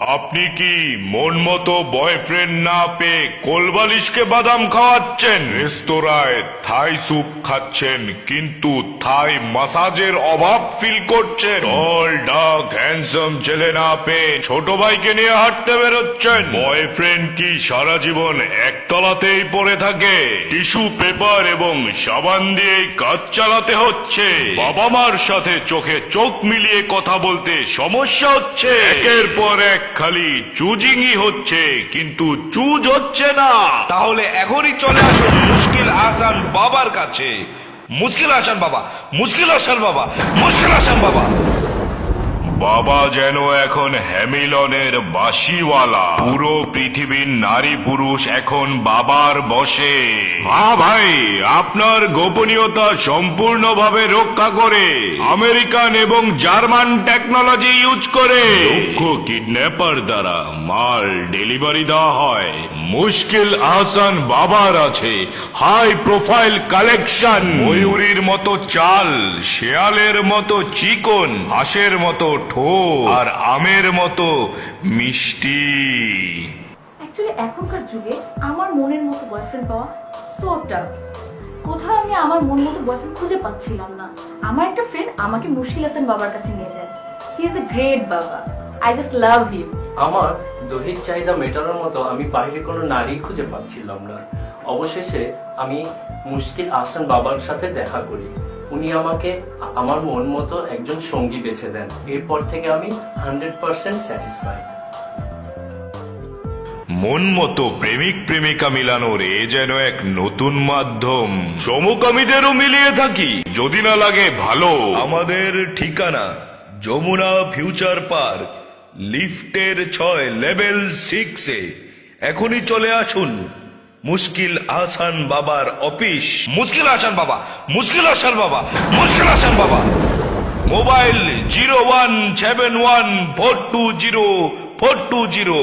আপনি কি মন মতো বয়ফ্রেন্ড না পেয়ে কোলবালিশকে বাদাম খাওয়াচ্ছেন? রেস্তোরাঁয় থাই স্যুপ খাচ্ছেন কিন্তু থাই মাসাজের অভাব ফিল করছেন? টল ডাক হ্যান্ডসাম ছেলে না পেয়ে ছোট ভাইকে নিয়ে হাঁটতে বেরোচ্ছেন? বয়ফ্রেন্ড কি সারা জীবন একতলাতেই পড়ে থাকে? টিস্যু পেপার এবং সাবান দিয়েই কাজ চালাতে হচ্ছে? বাবা মার সাথে চোখে চোখ মিলিয়ে কথা বলতে সমস্যা হচ্ছে? একের পর এক খালি চুজিংই হচ্ছে কিন্তু চুজ হচ্ছে না। তাহলে এখনই চলে আসুন মুশকিল আহসান বাবার কাছে। মুশকিল আহসান বাবা, মুশকিল আহসান বাবা, মুশকিল আহসান বাবা। বাবা যেন এখন হ্যামিলনের বাঁশিওয়ালা। পুরো পৃথিবীর নারী পুরুষ এখন বাবার বশে। হ্যাঁ ভাই, আপনার গোপনীয়তা সম্পূর্ণভাবে রক্ষা করে আমেরিকান এবং জার্মান টেকনোলজি ইউজ করে দক্ষ কিডন্যাপার দ্বারা মাল ডেলিভারি দেওয়া হয়। মুশকিল আহসান বাবার আছে হাই প্রোফাইল কালেকশন। ময়ূরীর মতো চাল, শেয়ালের মতো চিকন, হাঁসের মতো ঠোঁট আর আমের মতো মিষ্টি। অ্যাকচুয়ালি এখনকার যুগে আমার মনের মতো বয়ফ্রেন্ড পাওয়া সো টাফ। কোথাও আমি আমার মন মতো বয়ফ্রেন্ড খুঁজে পাচ্ছিলাম না। আমার একটা ফ্রেন্ড আমাকে মুশকিল হাসান বাবার কাছে নিয়ে যায়। হি ইজ এ গ্রেট বাবা, আই জাস্ট লাভ হিম। আমার দৈহিক চাহিদা মেটানোর মতো আমি বাইরে কোনো নারী খুঁজে পাচ্ছিলাম না। অবশেষে আমি মুশকিল আহসান বাবার সাথে দেখা করি। উনি আমাকে আমার মন মতো একজন সঙ্গী বেছে দেন। এরপর থেকে আমি 100% স্যাটিসফাইড। মন মতো প্রেমিক প্রেমিকা মিলানোর এ যেন এক নতুন মাধ্যম। সমকামীদেরও মিলিয়ে থাকি যদি না লাগে ভালো। আমাদের ঠিকানা যমুনা ফিউচার পার্ক, লিফটের 6 লেভেল 6-এ। এখনই চলে আসুন মুশকিল আহসান বাবার অফিস। মুশকিল আহসান বাবা, মুশকিল আহসান বাবা, মুশকিল আহসান বাবা। মোবাইল 0171420420